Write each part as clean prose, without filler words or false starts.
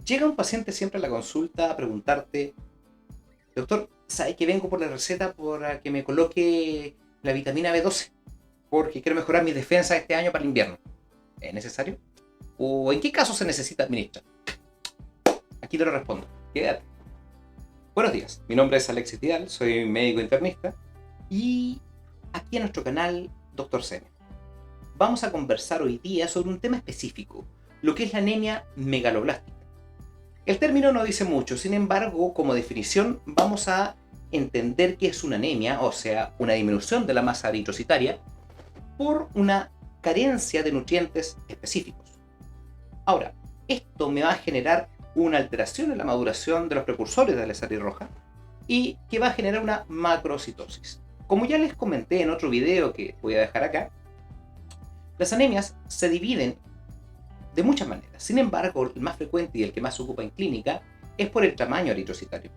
Llega un paciente siempre a la consulta a preguntarte, doctor, ¿sabe que vengo por la receta para que me coloque la vitamina B12? Porque quiero mejorar mis defensas este año para el invierno. ¿Es necesario? ¿O en qué caso se necesita administrar? Aquí te lo respondo. Quédate. Buenos días, mi nombre es Alexis Vidal, soy médico internista y aquí en nuestro canal Dr. Seme. Vamos a conversar hoy día sobre un tema específico, lo que es la anemia megaloblástica. El término no dice mucho, sin embargo, como definición vamos a entender que es una anemia, o sea, una disminución de la masa eritrocitaria por una carencia de nutrientes específicos. Ahora, esto me va a generar una alteración en la maduración de los precursores de la sangre roja y que va a generar una macrocitosis. Como ya les comenté en otro video que voy a dejar acá, las anemias se dividen de muchas maneras. Sin embargo, el más frecuente y el que más se ocupa en clínica es por el tamaño eritrocitario.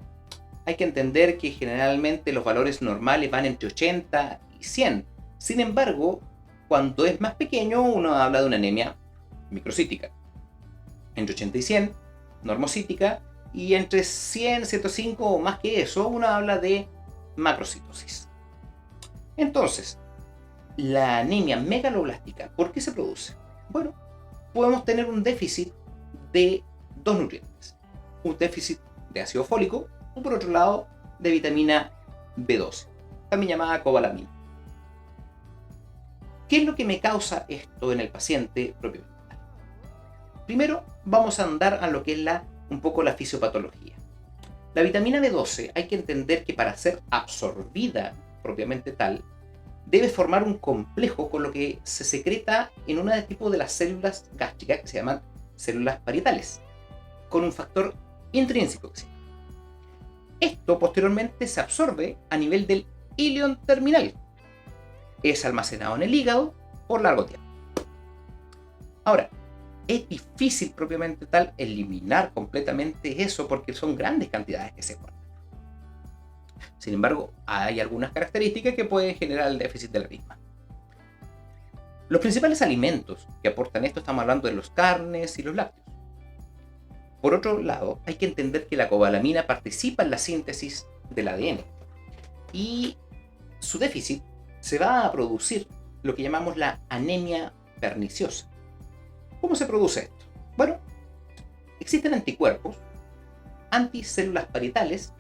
Hay que entender que generalmente los valores normales van entre 80 y 100. Sin embargo, cuando es más pequeño, uno habla de una anemia microcítica. Entre 80 y 100, normocítica, y entre 100, 105 o más que eso, uno habla de macrocitosis. Entonces, la anemia megaloblástica, ¿por qué se produce? Bueno, podemos tener un déficit de dos nutrientes. Un déficit de ácido fólico o por otro lado de vitamina B12, también llamada cobalamina. ¿Qué es lo que me causa esto en el paciente propiamente? Primero vamos a andar a lo que es un poco la fisiopatología. La vitamina B12 hay que entender que para ser absorbida propiamente tal, debe formar un complejo con lo que se secreta en una de tipo de las células gástricas que se llaman células parietales, con un factor intrínseco. Esto posteriormente se absorbe a nivel del ilion terminal. Es almacenado en el hígado por largo tiempo. Ahora, es difícil propiamente tal eliminar completamente eso porque son grandes cantidades que se guardan. Sin embargo, hay algunas características que pueden generar el déficit de la misma. Los principales alimentos que aportan esto, estamos hablando de los carnes y los lácteos. Por otro lado, hay que entender que la cobalamina participa en la síntesis del ADN y su déficit se va a producir lo que llamamos la anemia perniciosa. ¿Cómo se produce esto? Bueno, existen anticuerpos, anticélulas parietales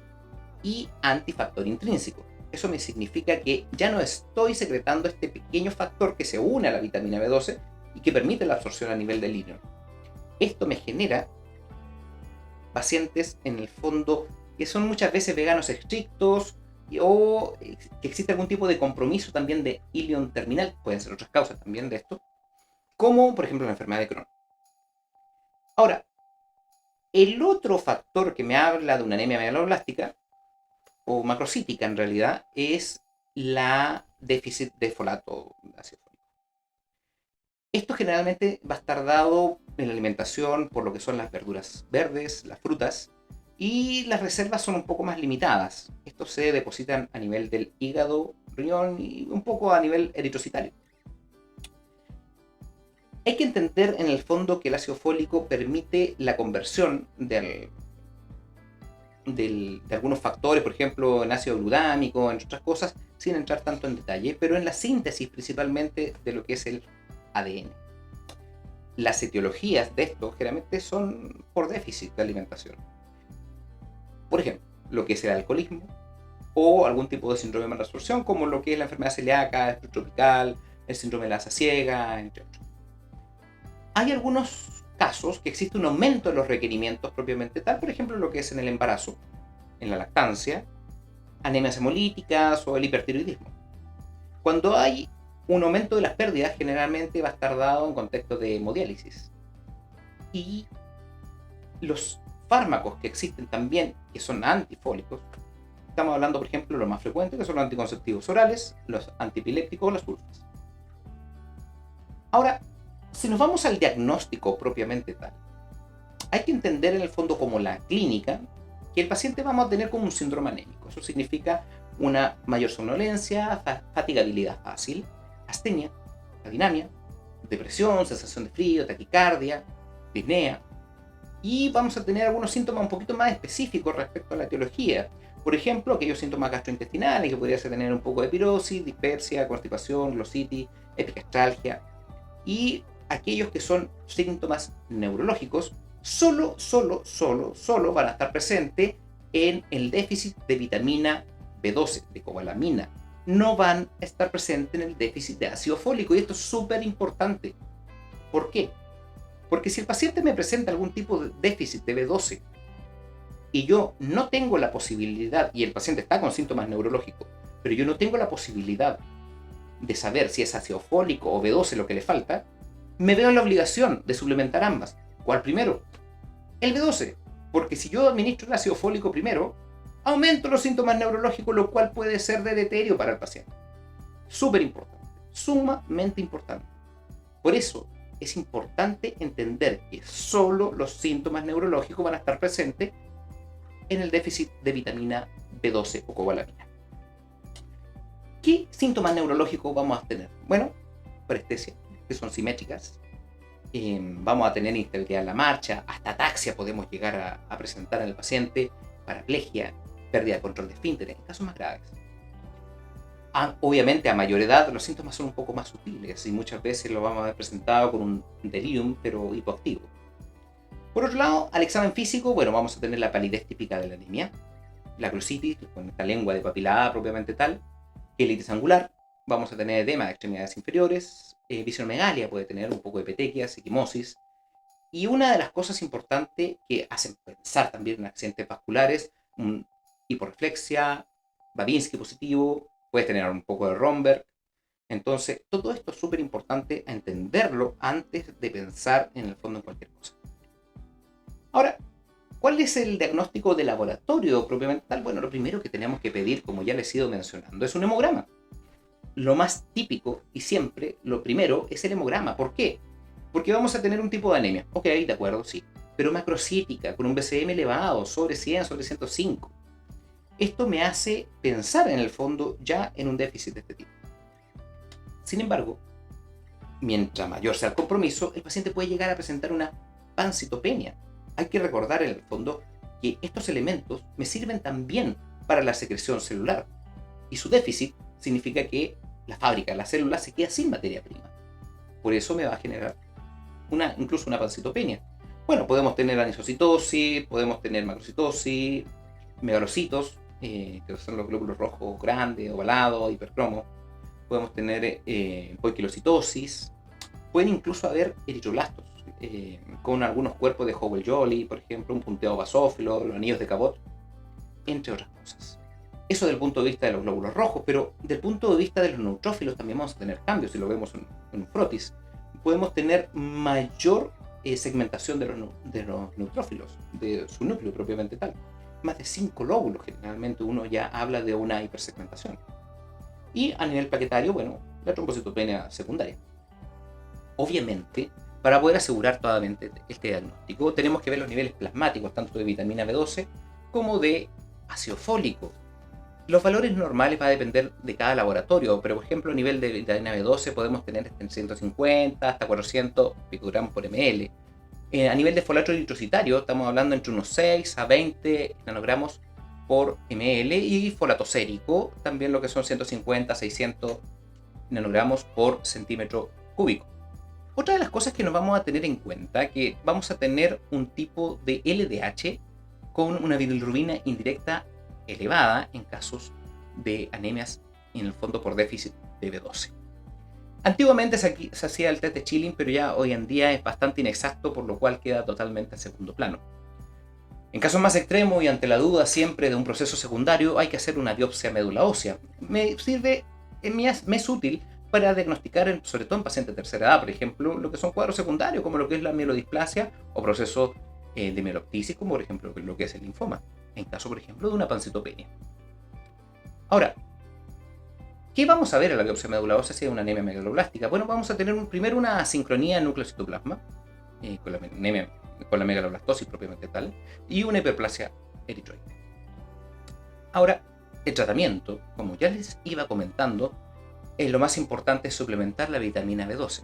y antifactor intrínseco. Eso me significa que ya no estoy secretando este pequeño factor que se une a la vitamina B12 y que permite la absorción a nivel del ilion. Esto me genera pacientes en el fondo que son muchas veces veganos estrictos o que existe algún tipo de compromiso también de ilion terminal, pueden ser otras causas también de esto, como por ejemplo la enfermedad de Crohn. Ahora, el otro factor que me habla de una anemia megaloblástica o macrocítica en realidad es la déficit de folato de ácido fólico. Esto generalmente va a estar dado en la alimentación por lo que son las verduras verdes, las frutas, y las reservas son un poco más limitadas. Estos se depositan a nivel del hígado, riñón y un poco a nivel eritrocitario. Hay que entender en el fondo que el ácido fólico permite la conversión de algunos factores, por ejemplo en ácido glutámico, entre otras cosas, sin entrar tanto en detalle, pero en la síntesis principalmente de lo que es el ADN. Las etiologías de esto generalmente son por déficit de alimentación. Por ejemplo, lo que es el alcoholismo o algún tipo de síndrome de mala absorción, como lo que es la enfermedad celíaca, estrés tropical, el síndrome de la asa ciega, entre otros. Hay algunos casos que existe un aumento en los requerimientos propiamente tal, por ejemplo lo que es en el embarazo, en la lactancia, anemias hemolíticas o el hipertiroidismo. Cuando hay un aumento de las pérdidas, generalmente va a estar dado en contexto de hemodiálisis. Y los fármacos que existen también, que son antifólicos, estamos hablando, por ejemplo, lo más frecuente, que son los anticonceptivos orales, los antiepilépticos, las sulfas. Ahora, si nos vamos al diagnóstico propiamente tal, hay que entender en el fondo como la clínica que el paciente vamos a tener como un síndrome anémico. Eso significa una mayor somnolencia, fatigabilidad fácil, astenia, adinamia, depresión, sensación de frío, taquicardia, disnea. Y vamos a tener algunos síntomas un poquito más específicos respecto a la etiología. Por ejemplo, aquellos síntomas gastrointestinales que podría tener un poco de pirosis, dispepsia, constipación, glositis, epigastralgia. Y aquellos que son síntomas neurológicos solo van a estar presentes en el déficit de vitamina B12, de cobalamina. No van a estar presentes en el déficit de ácido fólico, y esto es súper importante. ¿Por qué? Porque si el paciente me presenta algún tipo de déficit de B12 y yo no tengo la posibilidad, y el paciente está con síntomas neurológicos, pero yo no tengo la posibilidad de saber si es ácido fólico o B12 lo que le falta, me veo en la obligación de suplementar ambas. ¿Cuál primero? El B12. Porque si yo administro el ácido fólico primero, aumento los síntomas neurológicos, lo cual puede ser deleterio para el paciente. Súper importante, sumamente importante. Por eso es importante entender que solo los síntomas neurológicos van a estar presentes en el déficit de vitamina B12 o cobalamina. ¿Qué síntomas neurológicos vamos a tener? Bueno, parestesia, que son simétricas. Vamos a tener inestabilidad en la marcha, hasta ataxia podemos llegar a presentar en el paciente, paraplegia, pérdida de control de esfínteres, en casos más graves. Obviamente a mayor edad los síntomas son un poco más sutiles y muchas veces lo vamos a ver presentado con un delirium pero hipoactivo. Por otro lado, al examen físico, bueno, vamos a tener la palidez típica de la anemia, la glositis, con esta lengua de papilada propiamente tal, quelitis angular, vamos a tener edema de extremidades inferiores, visionomegalia puede tener un poco de petequias, equimosis. Y una de las cosas importantes que hacen pensar también en accidentes vasculares, hiporreflexia, Babinski positivo, puedes tener un poco de Romberg. Entonces, todo esto es súper importante a entenderlo antes de pensar en el fondo en cualquier cosa. Ahora, ¿cuál es el diagnóstico de laboratorio propiamente tal? Bueno, lo primero que tenemos que pedir, como ya les he ido mencionando, es un hemograma. Lo más típico y siempre, lo primero, es el hemograma. ¿Por qué? Porque vamos a tener un tipo de anemia. Ok, de acuerdo, sí. Pero macrocítica, con un BCM elevado, sobre 100, sobre 105. Esto me hace pensar en el fondo ya en un déficit de este tipo. Sin embargo, mientras mayor sea el compromiso, el paciente puede llegar a presentar una pancitopenia. Hay que recordar en el fondo que estos elementos me sirven también para la secreción celular. Y su déficit significa que la fábrica de la célula se queda sin materia prima. Por eso me va a generar incluso una pancitopenia. Bueno, podemos tener anisocitosis, podemos tener macrocitosis, megalocitos, que son los glóbulos rojos grandes, ovalados, hipercromos. Podemos tener poiquilocitosis. Pueden incluso haber eritroblastos, con algunos cuerpos de Howell-Jolly, por ejemplo, un punteado basófilo, los anillos de Cabot, entre otras cosas. Eso desde el punto de vista de los glóbulos rojos, pero desde el punto de vista de los neutrófilos también vamos a tener cambios. Si lo vemos en un frotis, podemos tener mayor segmentación de los neutrófilos, de su núcleo propiamente tal. Más de 5 lóbulos, generalmente uno ya habla de una hipersegmentación. Y a nivel plaquetario, bueno, la trombocitopenia secundaria. Obviamente, para poder asegurar totalmente este diagnóstico, tenemos que ver los niveles plasmáticos, tanto de vitamina B12 como de ácido fólico. Los valores normales van a depender de cada laboratorio, pero por ejemplo a nivel de vitamina B12 podemos tener entre 150 hasta 400 picogramos por ml. A nivel de folato eritrocitario estamos hablando entre unos 6 a 20 nanogramos por ml, y folato sérico también lo que son 150 a 600 nanogramos por centímetro cúbico. Otra de las cosas que nos vamos a tener en cuenta es que vamos a tener un tipo de LDH con una bilirrubina indirecta elevada en casos de anemias en el fondo por déficit de B12. Antiguamente se hacía el test de Schilling, pero ya hoy en día es bastante inexacto, por lo cual queda totalmente a segundo plano. En casos más extremos y ante la duda siempre de un proceso secundario, hay que hacer una biopsia médula ósea. Me es útil para diagnosticar, sobre todo en pacientes de tercera edad, por ejemplo, lo que son cuadros secundarios, como lo que es la mielodisplasia o procesos de mieloptisis, como por ejemplo lo que es el linfoma, en caso, por ejemplo, de una pancitopenia. Ahora, ¿qué vamos a ver en la biopsia médula ósea si es una anemia megaloblástica? Bueno, vamos a tener primero una asincronía núcleo-citoplasma, con la megaloblastosis propiamente tal, y una hiperplasia eritroide. Ahora, el tratamiento, como ya les iba comentando, lo más importante es suplementar la vitamina B12.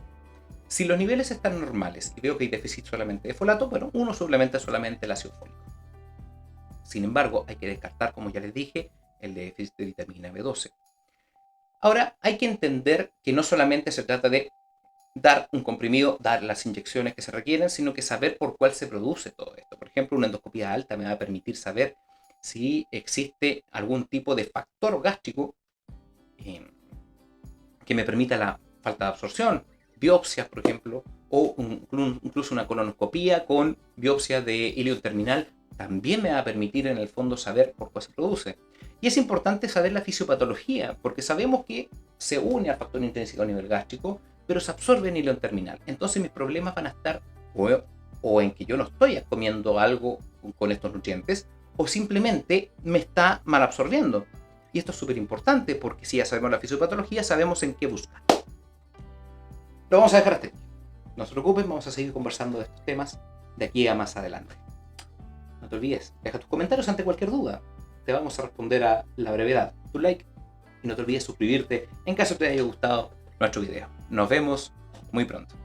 Si los niveles están normales y veo que hay déficit solamente de folato, bueno, uno suplementa solamente el ácido fólico. Sin embargo, hay que descartar, como ya les dije, el déficit de vitamina B12. Ahora, hay que entender que no solamente se trata de dar un comprimido, dar las inyecciones que se requieren, sino que saber por cuál se produce todo esto. Por ejemplo, una endoscopía alta me va a permitir saber si existe algún tipo de factor gástrico eh, que me permita la falta de absorción, biopsias, por ejemplo, o incluso una colonoscopía con biopsia de hilo terminal, también me va a permitir en el fondo saber por qué se produce. Y es importante saber la fisiopatología, porque sabemos que se une al factor intrínseco a nivel gástrico, pero se absorbe en hilo terminal. Entonces mis problemas van a estar o en que yo no estoy comiendo algo con estos nutrientes, o simplemente me está mal absorbiendo. Y esto es súper importante porque si ya sabemos la fisiopatología, sabemos en qué buscar. Lo vamos a dejar hasta aquí. No se preocupen, vamos a seguir conversando de estos temas de aquí a más adelante. No te olvides, deja tus comentarios ante cualquier duda. Te vamos a responder a la brevedad. Tu like y no te olvides suscribirte en caso te haya gustado nuestro video. Nos vemos muy pronto.